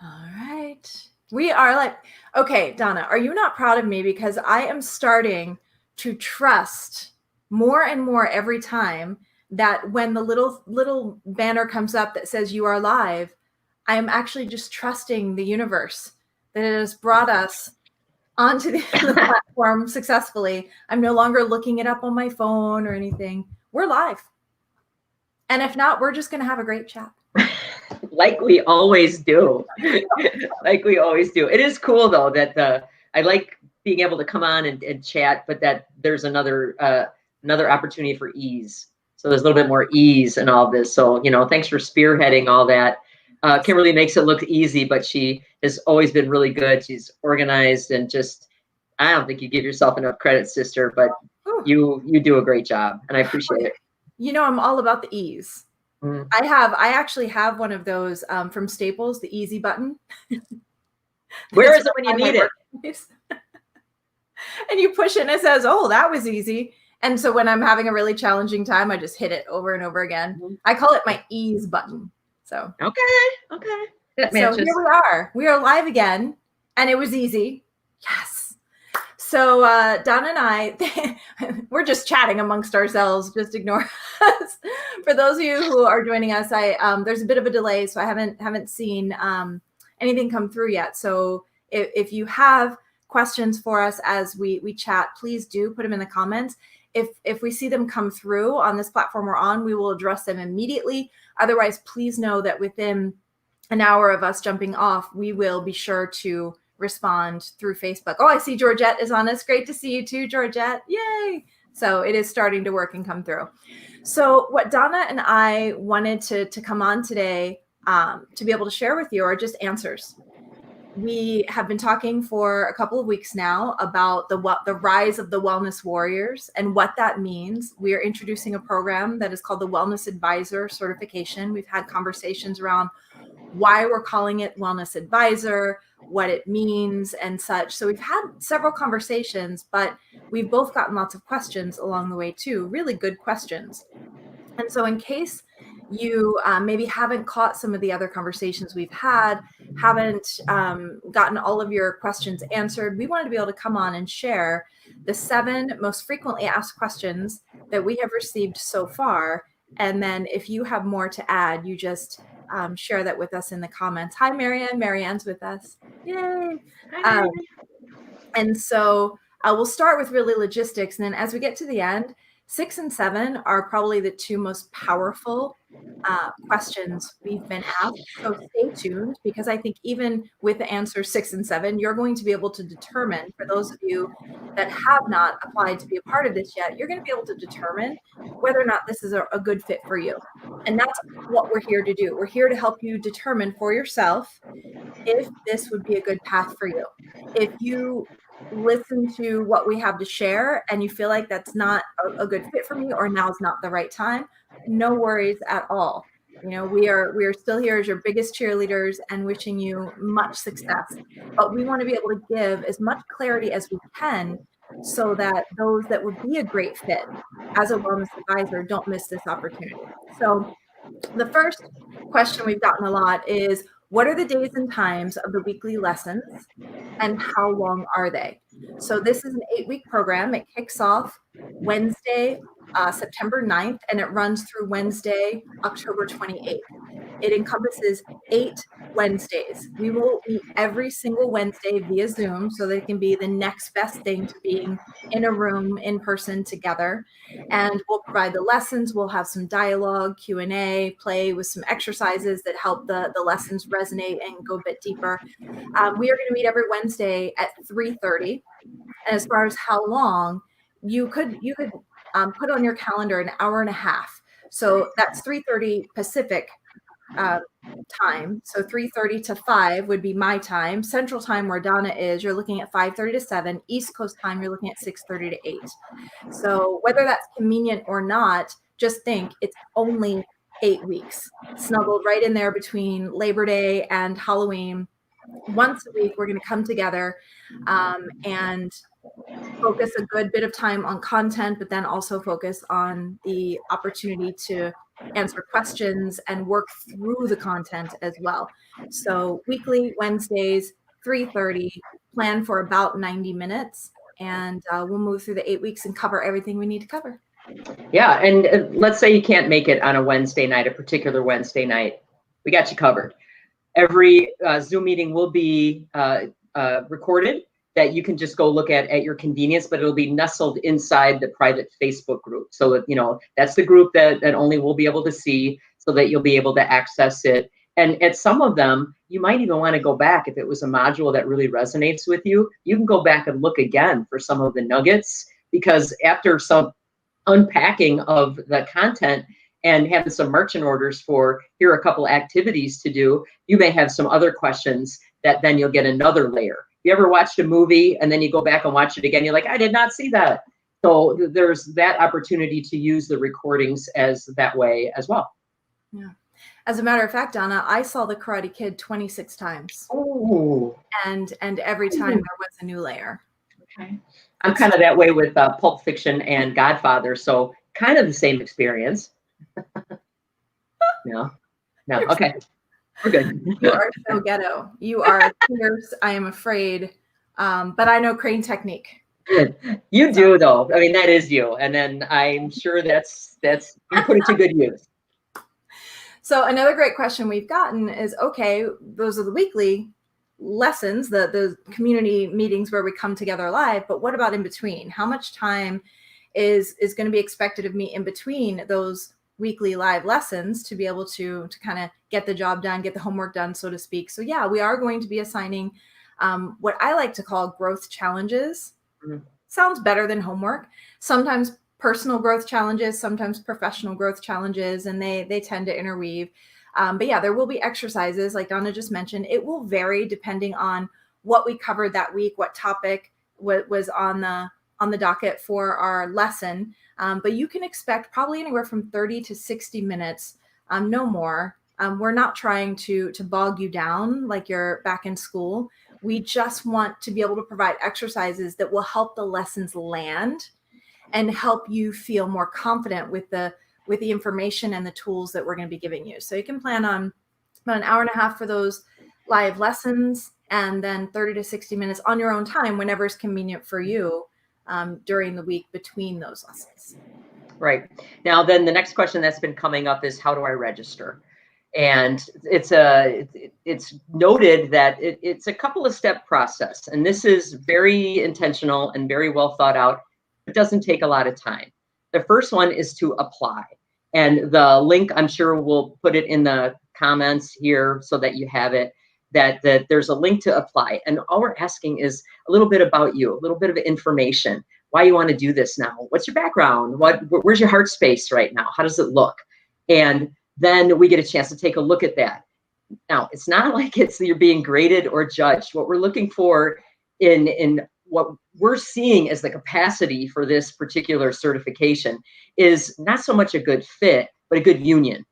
All right. We are like, okay, Donna, are you not proud of me? Because I am starting to trust more and more every time that when the little banner comes up that says you are live, I am actually just trusting the universe that it has brought us onto the platform successfully. I'm no longer looking it up on my phone or anything. We're live. And if not, we're just going to have a great chat. Like we always do. Like we always do. It is cool though that I like being able to come on and chat, but that there's another opportunity for ease. So there's a little bit more ease in all this. So, thanks for spearheading all that. Kimberly makes it look easy, but she has always been really good. She's organized and just, I don't think you give yourself enough credit, sister, but you do a great job and I appreciate it. I'm all about the ease. I actually have one of those from Staples, the easy button. Where is it when you need it? And you push it and it says, oh, that was easy. And so when I'm having a really challenging time, I just hit it over and over again. I call it my ease button. So okay. That matches. So here we are. We are live again, and it was easy. Yes. So Donna and I, we're just chatting amongst ourselves. Just ignore us. For those of you who are joining us, there's a bit of a delay, so I haven't seen anything come through yet. So if you have questions for us as we chat, please do put them in the comments. If we see them come through on this platform we're on, we will address them immediately. Otherwise, please know that within an hour of us jumping off, we will be sure to respond through Facebook. Oh, I see Georgette is on us. Great to see you too, Georgette. Yay. So it is starting to work and come through. So what Donna and I wanted to come on today to be able to share with you are just answers. We have been talking for a couple of weeks now about the rise of the wellness warriors and what that means. We are introducing a program that is called the Wellness Advisor Certification. We've had conversations around why we're calling it Wellness Advisor, what it means and such. So we've had several conversations, but we've both gotten lots of questions along the way too, really good questions. And so in case you maybe haven't caught some of the other conversations we've had, haven't gotten all of your questions answered, we wanted to be able to come on and share the 7 most frequently asked questions that we have received so far. And then if you have more to add, you just share that with us in the comments. Hi, Marianne. Marianne's with us. Yay. And so we'll start with really logistics. And then as we get to the end, 6 and 7 are probably the 2 most powerful questions we've been asked. So stay tuned, because I think even with the answers 6 and 7, you're going to be able to determine, for those of you that have not applied to be a part of this yet, you're going to be able to determine whether or not this is a good fit for you. And that's what we're here to do. We're here to help you determine for yourself if this would be a good path for you. If you listen to what we have to share and you feel like that's not a good fit for me, or now's not the right time, no worries at all. We are still here as your biggest cheerleaders and wishing you much success. But we want to be able to give as much clarity as we can so that those that would be a great fit as a wellness advisor don't miss this opportunity. So the first question we've gotten a lot is, what are the days and times of the weekly lessons and how long are they? So this is an 8-week program. It kicks off Wednesday, September 9th, and it runs through Wednesday, October 28th. It encompasses 8 Wednesdays. We will meet every single Wednesday via Zoom, so that it can be the next best thing to being in a room in person together. And we'll provide the lessons. We'll have some dialogue, Q&A, play with some exercises that help the lessons resonate and go a bit deeper. We are going to meet every Wednesday at 3:30. And as far as how long, you could put on your calendar an hour and a half. So that's 3:30 Pacific time. So 3:30 to 5 would be my time. Central time, where Donna is, you're looking at 5:30 to 7. East Coast time, you're looking at 6:30 to 8. So whether that's convenient or not, just think it's only 8 weeks, snuggled right in there between Labor Day and Halloween. Once a week, we're going to come together and focus a good bit of time on content, but then also focus on the opportunity to answer questions, and work through the content as well. So weekly, Wednesdays, 3:30, plan for about 90 minutes, and we'll move through the 8 weeks and cover everything we need to cover. Yeah, and let's say you can't make it on a Wednesday night, a particular Wednesday night. We got you covered. Every Zoom meeting will be recorded that you can just go look at your convenience, but it'll be nestled inside the private Facebook group. So that, you know, that's the group that only we'll be able to see, so that you'll be able to access it. And at some of them, you might even want to go back. If it was a module that really resonates with you, you can go back and look again for some of the nuggets, because after some unpacking of the content and having some marching orders for, here are a couple activities to do, you may have some other questions that then you'll get another layer. You ever watched a movie and then you go back and watch it again, you're like, I did not see that. So there's that opportunity to use the recordings as that way as well. Yeah. As a matter of fact, Donna, I saw The Karate Kid 26 times. Oh. And every time there was a new layer. Okay. I'm kind of that way with Pulp Fiction and Godfather, so kind of the same experience. No, okay, we're good. You are so ghetto. You are fierce. I am afraid, but I know crane technique. You do, though. I mean, that is you, and then I'm sure that's you put it to good use. So another great question we've gotten is, okay, those are the weekly lessons, the community meetings where we come together live, but what about in between? How much time is going to be expected of me in between those weekly live lessons to be able to kind of get the job done, get the homework done, so to speak? So yeah, we are going to be assigning what I like to call growth challenges. Mm-hmm. Sounds better than homework. Sometimes personal growth challenges, sometimes professional growth challenges, and they tend to interweave. But yeah, there will be exercises like Donna just mentioned. It will vary depending on what we covered that week, what topic was on the docket for our lesson. But you can expect probably anywhere from 30 to 60 minutes, no more. We're not trying to bog you down like you're back in school. We just want to be able to provide exercises that will help the lessons land and help you feel more confident with the information and the tools that we're going to be giving you. So you can plan on about an hour and a half for those live lessons, and then 30 to 60 minutes on your own time, whenever it's convenient for you, during the week between those lessons. Right. Now, then the next question that's been coming up is, how do I register? And it's noted that it's a couple of step process, and this is very intentional and very well thought out. It doesn't take a lot of time. The first one is to apply. And the link, I'm sure we'll put it in the comments here so that you have it, that there's a link to apply. And all we're asking is a little bit about you, a little bit of information, why you want to do this now. What's your background? Where's your heart space right now? How does it look? And then we get a chance to take a look at that. Now, it's not like you're being graded or judged. What we're looking for in what we're seeing as the capacity for this particular certification is not so much a good fit, but a good union.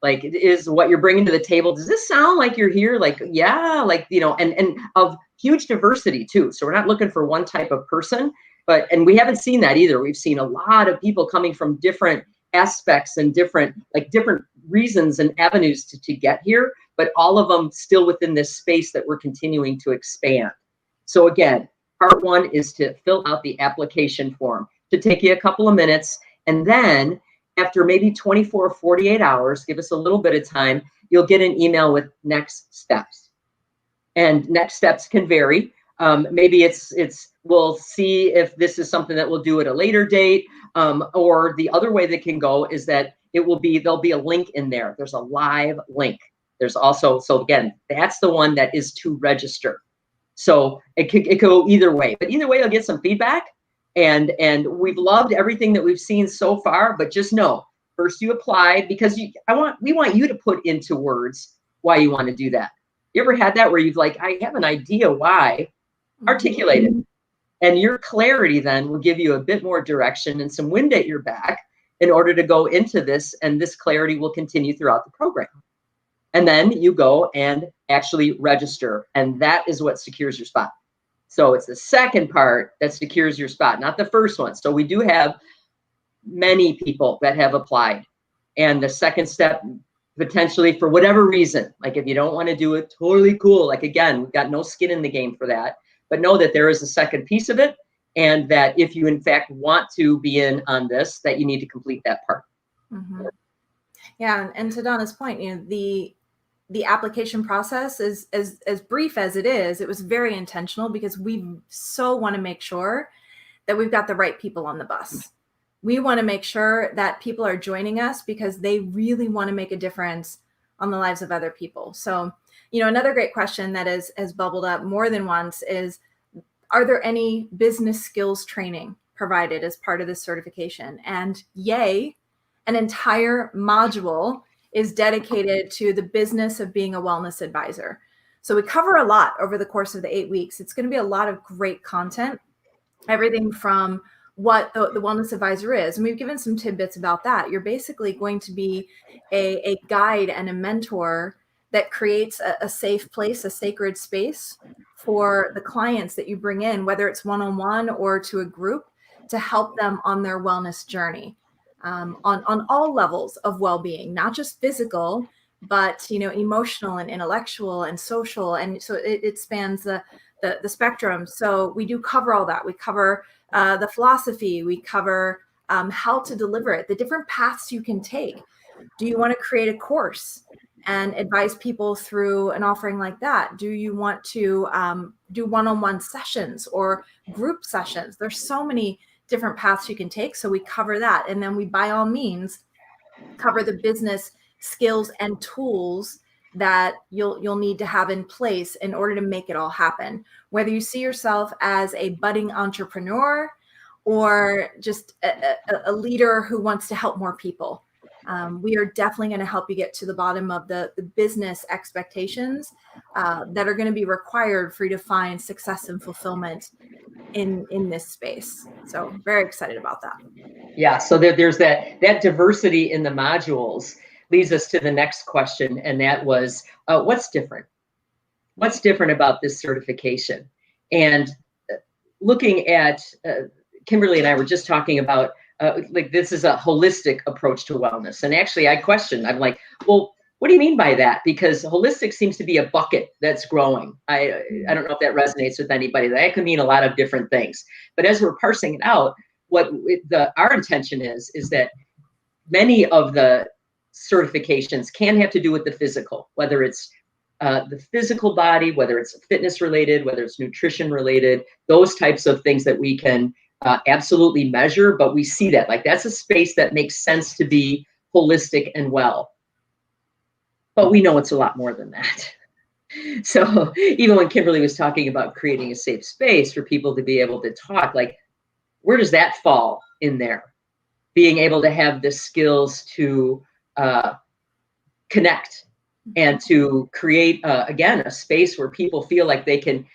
Like, it is what you're bringing to the table. Does this sound like you're here? Like, yeah, like, you know, and of huge diversity too. So we're not looking for one type of person, and we haven't seen that either. We've seen a lot of people coming from different aspects and different reasons and avenues to get here, but all of them still within this space that we're continuing to expand. So again, part one is to fill out the application form. To take you a couple of minutes, and then after maybe 24 or 48 hours, give us a little bit of time, you'll get an email with next steps. And next steps can vary. Maybe we'll see if this is something that we'll do at a later date, or the other way that can go is that there'll be a link in there. There's a live link. There's also, so again, that's the one that is to register. So it could go either way, but either way, you'll get some feedback. And we've loved everything that we've seen so far, but just know, first you apply, because we want you to put into words why you want to do that. You ever had that where you've like, I have an idea why? Articulate it. And your clarity then will give you a bit more direction and some wind at your back in order to go into this, and this clarity will continue throughout the program. And then you go and actually register, and that is what secures your spot. So it's the second part that secures your spot, not the first one. So we do have many people that have applied. And the second step, potentially for whatever reason, like if you don't want to do it, totally cool. Like again, we've got no skin in the game for that, but know that there is a second piece of it. And that if you in fact want to be in on this, that you need to complete that part. Mm-hmm. Yeah. And to Donna's point, the application process is as brief as it is, it was very intentional because we so want to make sure that we've got the right people on the bus. We want to make sure that people are joining us because they really want to make a difference on the lives of other people. So, another great question that has bubbled up more than once is, are there any business skills training provided as part of this certification? And yay, an entire module is dedicated to the business of being a wellness advisor. So we cover a lot over the course of the 8 weeks. It's going to be a lot of great content, everything from what the wellness advisor is. And we've given some tidbits about that. You're basically going to be a guide and a mentor that creates a safe place, a sacred space for the clients that you bring in, whether it's one-on-one or to a group, to help them on their wellness journey, on all levels of well-being, not just physical, but emotional and intellectual and social. And so it spans the spectrum. So we do cover all that. We cover the philosophy. We cover how to deliver it, the different paths you can take. Do you want to create a course and advise people through an offering like that? Do you want to do one-on-one sessions or group sessions? There's so many different paths you can take. So we cover that. And then we, by all means, cover the business skills and tools that you'll need to have in place in order to make it all happen. Whether you see yourself as a budding entrepreneur or just a leader who wants to help more people, we are definitely going to help you get to the bottom of the business expectations that are going to be required for you to find success and fulfillment in this space. So very excited about that. Yeah, so there's that diversity in the modules leads us to the next question, and that was, what's different? What's different about this certification? And looking at, Kimberly and I were just talking about, like this is a holistic approach to wellness. And actually I questioned, I'm like, well, what do you mean by that? Because holistic seems to be a bucket that's growing. I don't know if that resonates with anybody. That could mean a lot of different things. But as we're parsing it out, our intention is that many of the certifications can have to do with the physical, whether it's the physical body, whether it's fitness related, whether it's nutrition related, those types of things that we can absolutely measure. But we see that, like, that's a space that makes sense to be holistic and well. But we know it's a lot more than that. So even when Kimberly was talking about creating a safe space for people to be able to talk, like, where does that fall in there? Being able to have the skills to connect and to create, again, a space where people feel like they can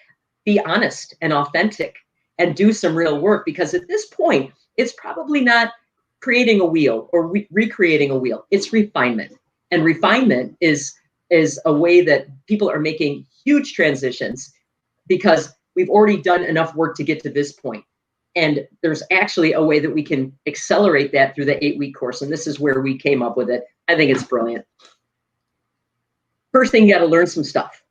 be honest and authentic and do some real work. Because at this point, it's probably not creating a wheel or recreating a wheel. It's refinement. And refinement is a way that people are making huge transitions because we've already done enough work to get to this point. And there's actually a way that we can accelerate that through the 8-week course. And this is where we came up with it. I think it's brilliant. First thing, you got to learn some stuff.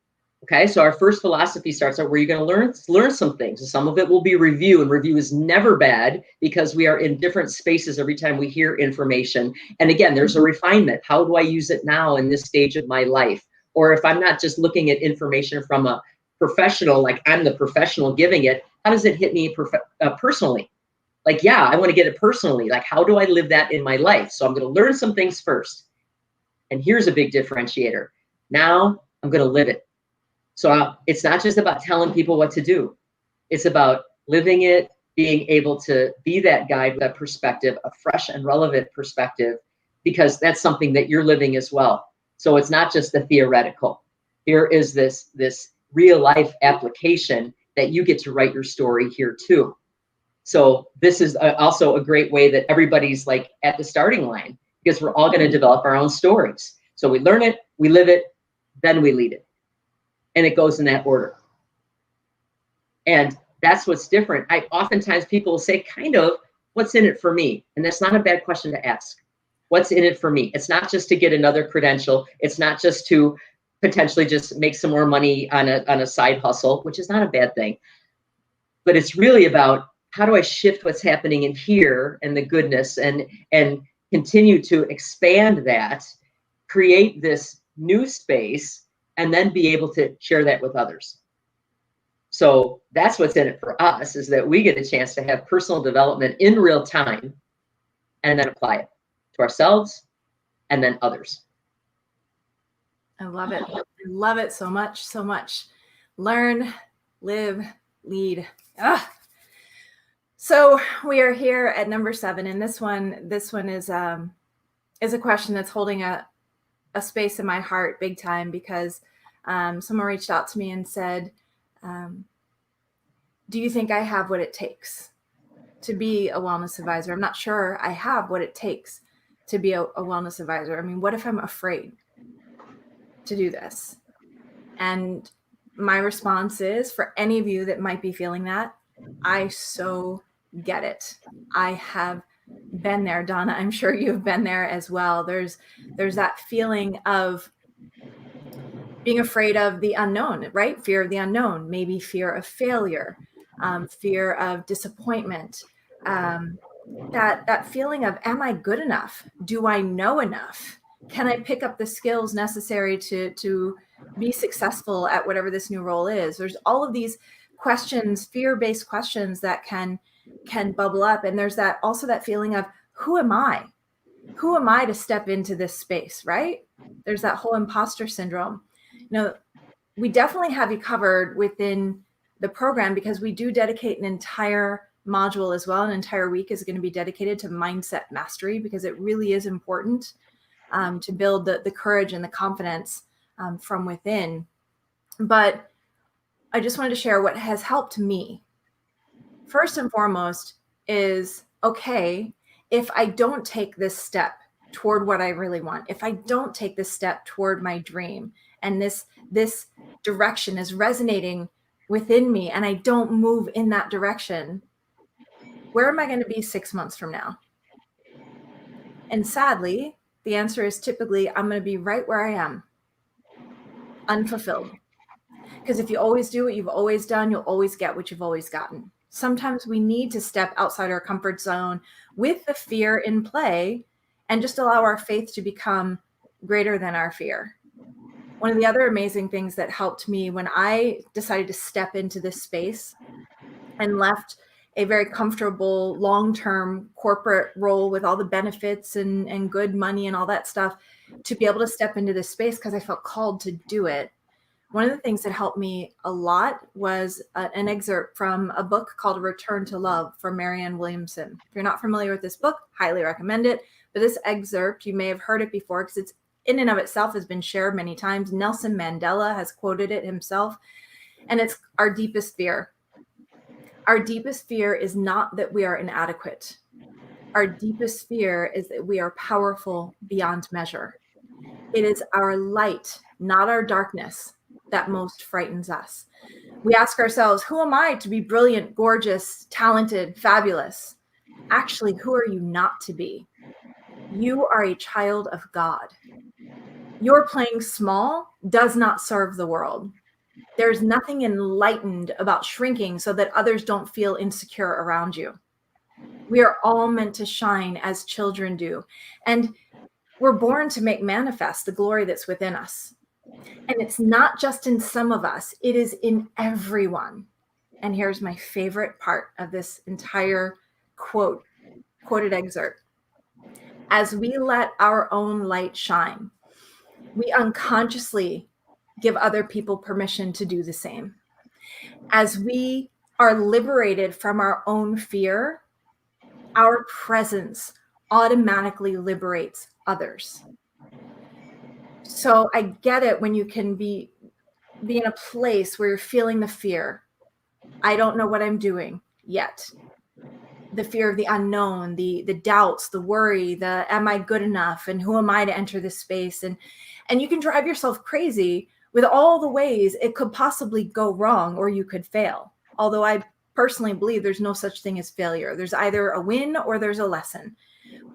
Okay, so our first philosophy starts out where you're going to learn some things. Some of it will be review, and review is never bad because we are in different spaces every time we hear information. And again, there's a refinement. How do I use it now in this stage of my life? Or if I'm not just looking at information from a professional, like I'm the professional giving it, how does it hit me personally? Like, yeah, I want to get it personally. Like, how do I live that in my life? So I'm going to learn some things first. And here's a big differentiator. Now I'm going to live it. So it's not just about telling people what to do. It's about living it, being able to be that guide with that perspective, a fresh and relevant perspective, because that's something that you're living as well. So it's not just the theoretical. Here is this real life application that you get to write your story here too. So this is also a great way that everybody's like at the starting line, because we're all going to develop our own stories. So we learn it, we live it, then we lead it. And it goes in that order. And that's what's different. Oftentimes people will say, kind of, what's in it for me? And that's not a bad question to ask. What's in it for me? It's not just to get another credential. It's not just to potentially just make some more money on a side hustle, which is not a bad thing. But it's really about, how do I shift what's happening in here and the goodness, and continue to expand that, create this new space, and then be able to share that with others. So that's what's in it for us, is that we get a chance to have personal development in real time and then apply it to ourselves and then others. I love it. I love it so much, so much. Learn, live, lead. Ah. So we are here at number 7, and this one is a question that's holding a space in my heart big time, because someone reached out to me and said, do you think I have what it takes to be a wellness advisor? I'm not sure I have what it takes to be a wellness advisor. I mean, what if I'm afraid to do this? And my response is, for any of you that might be feeling that, I so get it. I have been there, Donna. I'm sure you've been there as well. There's that feeling of being afraid of the unknown, right? Fear of the unknown, maybe fear of failure, fear of disappointment, that feeling of, am I good enough? Do I know enough? Can I pick up the skills necessary to be successful at whatever this new role is? There's all of these questions, fear-based questions that can bubble up. And there's also that feeling of, who am I? Who am I to step into this space, right? There's that whole imposter syndrome. We definitely have you covered within the program, because we do dedicate an entire module as well. An entire week is going to be dedicated to mindset mastery, because it really is important to build the courage and the confidence from within. But I just wanted to share what has helped me. First and foremost is, okay, if I don't take this step toward what I really want, if I don't take this step toward my dream, and this direction is resonating within me, and I don't move in that direction, where am I going to be 6 months from now? And sadly, the answer is typically, I'm going to be right where I am, unfulfilled. Because if you always do what you've always done, you'll always get what you've always gotten. Sometimes we need to step outside our comfort zone with the fear in play, and just allow our faith to become greater than our fear. One of the other amazing things that helped me when I decided to step into this space and left a very comfortable long-term corporate role with all the benefits and good money and all that stuff, to be able to step into this space because I felt called to do it. One of the things that helped me a lot was an excerpt from a book called Return to Love from Marianne Williamson. If you're not familiar with this book, highly recommend it. But this excerpt, you may have heard it before, because it's in and of itself has been shared many times. Nelson Mandela has quoted it himself, and it's our deepest fear. Our deepest fear is not that we are inadequate. Our deepest fear is that we are powerful beyond measure. It is our light, not our darkness, that most frightens us. We ask ourselves, who am I to be brilliant, gorgeous, talented, fabulous? Actually, who are you not to be? You are a child of God. Your playing small does not serve the world. There's nothing enlightened about shrinking so that others don't feel insecure around you. We are all meant to shine as children do. And we're born to make manifest the glory that's within us. And it's not just in some of us, it is in everyone. And here's my favorite part of this entire quoted excerpt. As we let our own light shine, we unconsciously give other people permission to do the same. As we are liberated from our own fear, our presence automatically liberates others. So I get it when you can be in a place where you're feeling the fear. I don't know what I'm doing yet. The fear of the unknown, the doubts, the worry, the am I good enough, and who am I to enter this space? And you can drive yourself crazy with all the ways it could possibly go wrong, or you could fail. Although I personally believe there's no such thing as failure. There's either a win or there's a lesson.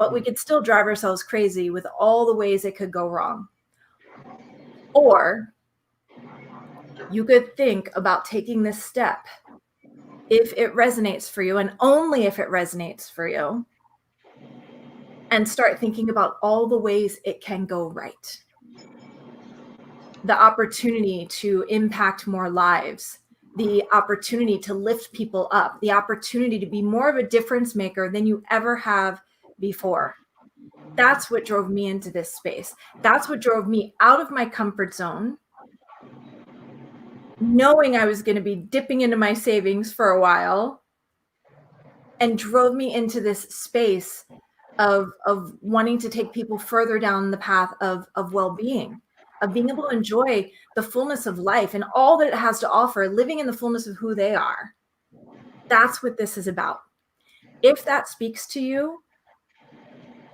but we could still drive ourselves crazy with all the ways it could go wrong. Or you could think about taking this step if it resonates for you, and only if it resonates for you, and start thinking about all the ways it can go right. The opportunity to impact more lives, the opportunity to lift people up, the opportunity to be more of a difference maker than you ever have before. That's what drove me into this space. That's what drove me out of my comfort zone, knowing I was going to be dipping into my savings for a while, and drove me into this space of wanting to take people further down the path of well-being, of being able to enjoy the fullness of life and all that it has to offer, living in the fullness of who they are. That's what this is about. If that speaks to you,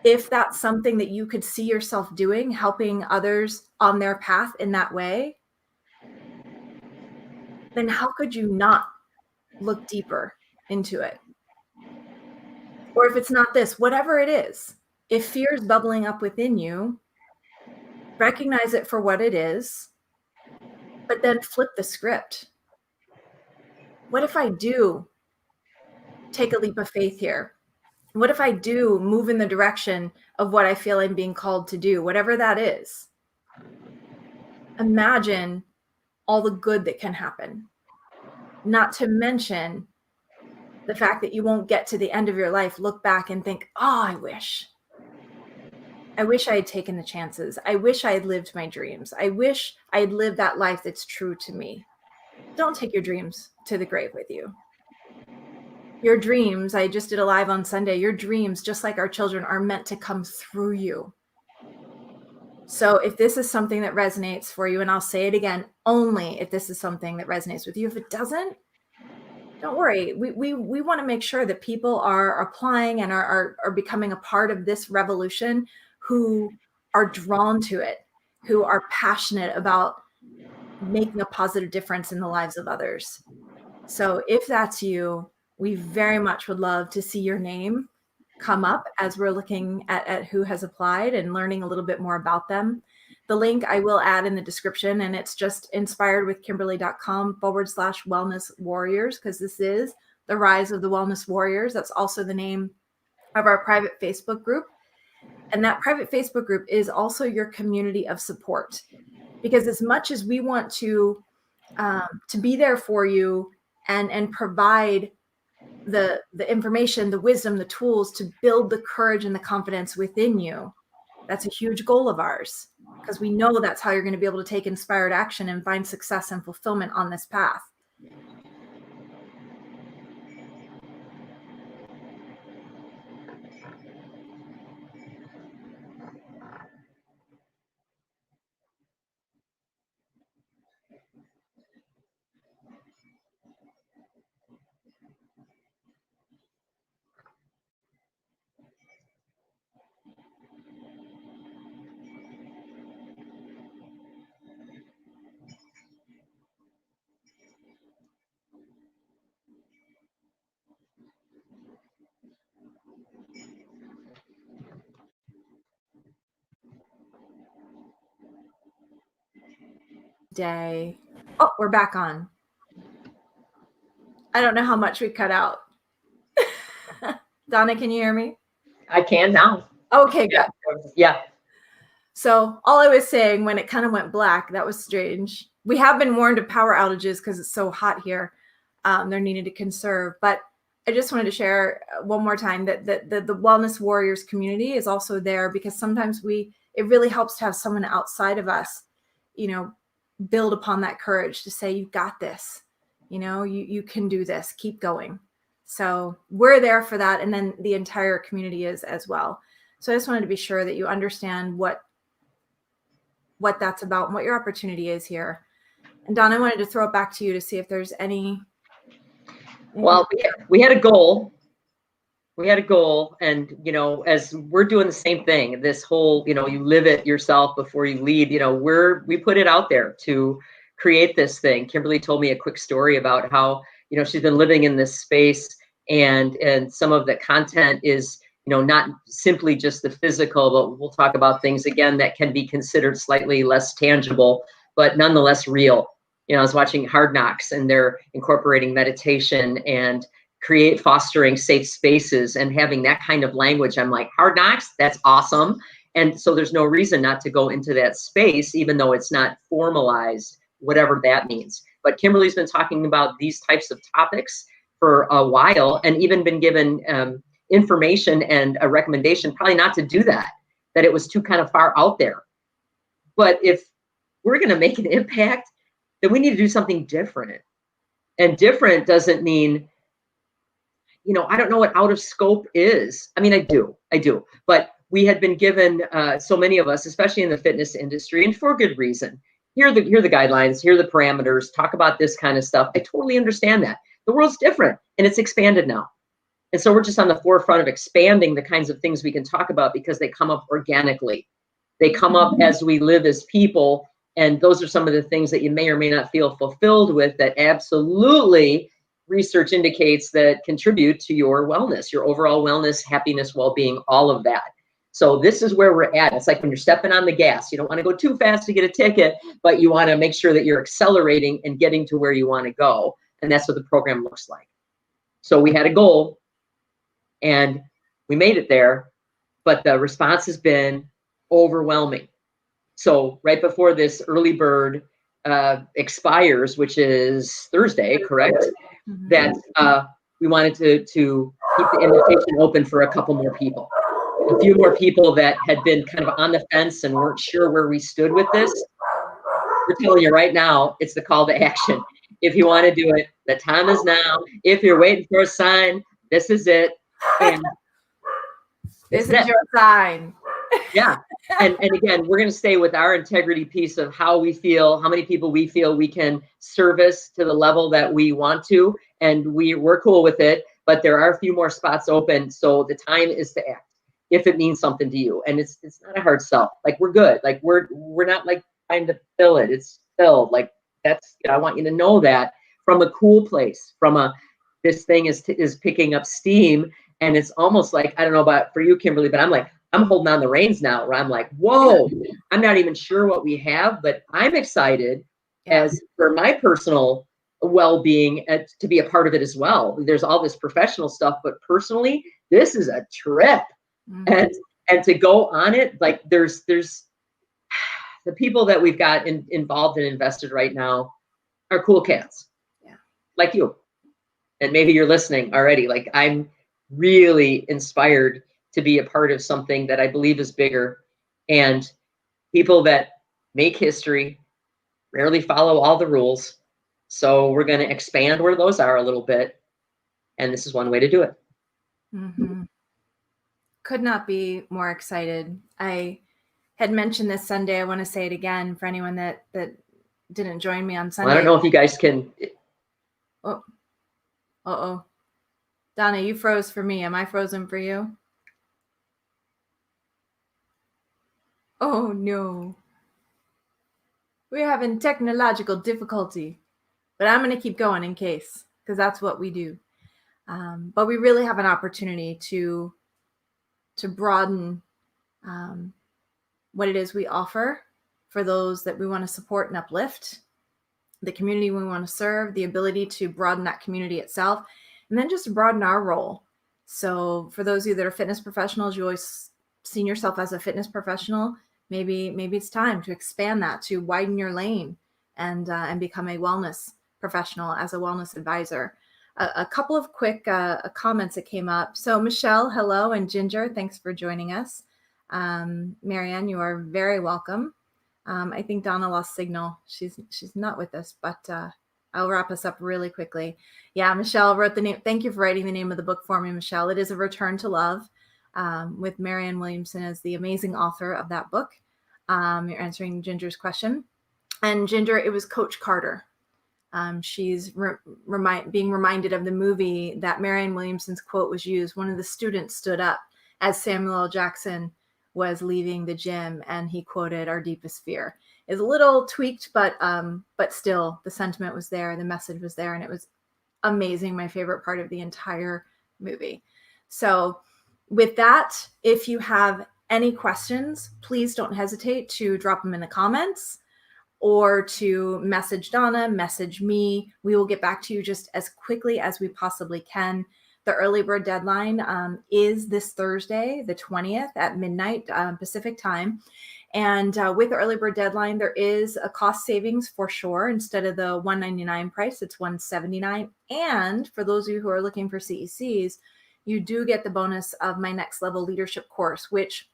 if that's something that you could see yourself doing, helping others on their path in that way, then how could you not look deeper into it? Or if it's not this, whatever it is, if fear is bubbling up within you, recognize it for what it is, but then flip the script. What if I do take a leap of faith here? What if I do move in the direction of what I feel I'm being called to do, whatever that is? Imagine all the good that can happen. Not to mention the fact that you won't get to the end of your life, look back and think, oh, I wish I had taken the chances. I wish I had lived my dreams. I wish I had lived that life that's true to me. Don't take your dreams to the grave with you. Your dreams, I just did a live on Sunday, your dreams, just like our children, are meant to come through you. So if this is something that resonates for you, and I'll say it again, only if this is something that resonates with you. If it doesn't, don't worry. We want to make sure that people are applying and are becoming a part of this revolution, who are drawn to it, who are passionate about making a positive difference in the lives of others. So if that's you, we very much would love to see your name come up as we're looking at who has applied and learning a little bit more about them. The link I will add in the description, and it's just inspiredwithkimberly.com/wellness warriors, because this is the rise of the wellness warriors. That's also the name of our private Facebook group. And that private Facebook group is also your community of support, because as much as we want to be there for you and provide the information, the wisdom, the tools to build the courage and the confidence within you, that's a huge goal of ours, because we know that's how you're going to be able to take inspired action and find success and fulfillment on this path. Day. Oh, we're back on. I don't know how much we cut out. Donna, can you hear me? I can now. Okay, good. Yeah. So all I was saying, when it kind of went black, that was strange. We have been warned of power outages because it's so hot here. They're needed to conserve. But I just wanted to share one more time that the Wellness Warriors community is also there, because sometimes it really helps to have someone outside of us, build upon that courage to say, you've got this, you can do this, keep going. So we're there for that. And then the entire community is as well. So I just wanted to be sure that you understand what that's about and what your opportunity is here. And Don, I wanted to throw it back to you to see if there's any. Well, we had a goal. And, as we're doing the same thing, this whole, you live it yourself before you lead, we put it out there to create this thing. Kimberly told me a quick story about how, she's been living in this space, and some of the content is not simply just the physical, but we'll talk about things again that can be considered slightly less tangible, but nonetheless real. I was watching Hard Knocks, and they're incorporating meditation and fostering safe spaces and having that kind of language. I'm like, Hard Knocks, that's awesome. And so there's no reason not to go into that space, even though it's not formalized, whatever that means. But Kimberly's been talking about these types of topics for a while, and even been given information and a recommendation probably not to do that it was too kind of far out there. But if we're going to make an impact, then we need to do something different. And different doesn't mean, I don't know what out of scope is. I mean, I do. But we had been given, so many of us, especially in the fitness industry, and for good reason, here are the guidelines, here are the parameters, talk about this kind of stuff. I totally understand that. The world's different, and it's expanded now. And so we're just on the forefront of expanding the kinds of things we can talk about, because they come up organically. They come up as we live as people. And those are some of the things that you may or may not feel fulfilled with, that absolutely research indicates that contribute to your wellness, your overall wellness, happiness, well-being, all of that. So this is where we're at. It's like when you're stepping on the gas, you don't want to go too fast to get a ticket, but you want to make sure that you're accelerating and getting to where you want to go. And that's what the program looks like. So we had a goal, and we made it there, but the response has been overwhelming. So right before this early bird expires, which is Thursday, correct? Mm-hmm. That we wanted to keep the invitation open for a couple more people. A few more people that had been kind of on the fence and weren't sure where we stood with this. We're telling you right now, it's the call to action. If you want to do it, the time is now. If you're waiting for a sign, this is it. And this is your sign. Yeah. And again, we're going to stay with our integrity piece of how we feel, how many people we feel we can service to the level that we want to. And we're cool with it, but there are a few more spots open. So the time is to act if it means something to you. And it's not a hard sell. Like, we're good. Like, we're not like trying to fill it. It's filled. Like, that's, I want you to know that from a cool place, this thing is picking up steam. And it's almost like, I don't know about for you, Kimberly, but I'm holding on the reins now, where I'm like, whoa, I'm not even sure what we have, but I'm excited as for my personal well-being to be a part of it as well. There's all this professional stuff, but personally, this is a trip. Mm-hmm. And to go on it, like there's the people that we've got involved and invested right now are cool cats. Yeah. Like you. And maybe you're listening already. Like, I'm really inspired to be a part of something that I believe is bigger, and people that make history rarely follow all the rules. So we're going to expand where those are a little bit. And this is one way to do it. Mm-hmm. Could not be more excited. I had mentioned this Sunday. I want to say it again for anyone that didn't join me on Sunday. Well, I don't know if you guys can. Oh, uh-oh. Donna, you froze for me. Am I frozen for you? Oh, no. We're having technological difficulty. But I'm going to keep going in case, because that's what we do. But we really have an opportunity to broaden what it is we offer for those that we want to support and uplift, the community we want to serve, the ability to broaden that community itself, and then just to broaden our role. So for those of you that are fitness professionals, you always seen yourself as a fitness professional. Maybe it's time to expand that, to widen your lane and become a wellness professional as a wellness advisor. A couple of quick comments that came up. So Michelle, hello, and Ginger, thanks for joining us. Marianne, you are very welcome. I think Donna lost signal. She's not with us, but I'll wrap us up really quickly. Yeah, Michelle wrote the name. Thank you for writing the name of the book for me, Michelle. It is A Return to Love, with Marianne Williamson as the amazing author of that book. You're answering Ginger's question. And Ginger, it was Coach Carter. She's being reminded of the movie that Marianne Williamson's quote was used. One of the students stood up as Samuel L. Jackson was leaving the gym, and he quoted, "Our deepest fear." It's a little tweaked, but still the sentiment was there, the message was there, and it was amazing. My favorite part of the entire movie. So with that, if you have any questions, please don't hesitate to drop them in the comments or to message Donna, message me. We will get back to you just as quickly as we possibly can. The early bird deadline is this Thursday, the 20th at midnight Pacific time. And with the early bird deadline, there is a cost savings for sure. Instead of the $199 price, it's $179. And for those of you who are looking for CECs, you do get the bonus of my next level leadership course, which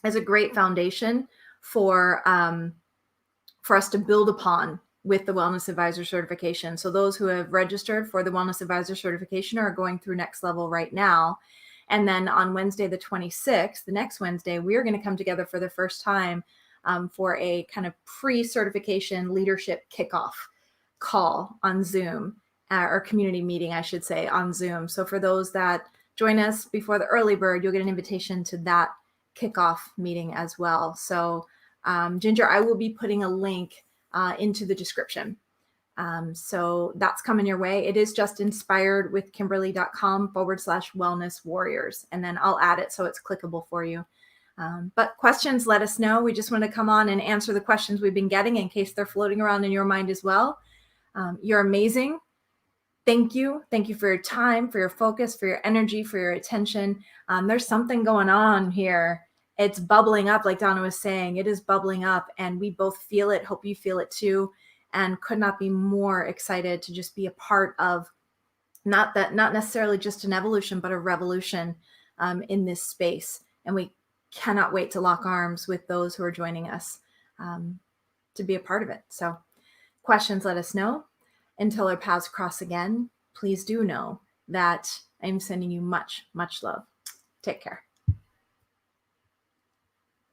is a great foundation for us to build upon with the Wellness Advisor certification. So those who have registered for the Wellness Advisor certification are going through next level right now. And then on Wednesday, the 26th, the next Wednesday, we're going to come together for the first time for a kind of pre-certification leadership kickoff call on Zoom, or community meeting, I should say, on Zoom. So for those that join us before the early bird, you'll get an invitation to that kickoff meeting as well. So Ginger, I will be putting a link into the description. So that's coming your way. It is just inspiredwithkimberly.com/wellness warriors. And then I'll add it so it's clickable for you. But questions, let us know. We just want to come on and answer the questions we've been getting in case they're floating around in your mind as well. You're amazing. Thank you. Thank you for your time, for your focus, for your energy, for your attention. There's something going on here. It's bubbling up, like Donna was saying. It is bubbling up, and we both feel it. Hope you feel it too, and could not be more excited to just be a part of not necessarily just an evolution, but a revolution in this space. And we cannot wait to lock arms with those who are joining us to be a part of it. So questions, let us know. Until our paths cross again, please do know that I'm sending you much, much love. Take care.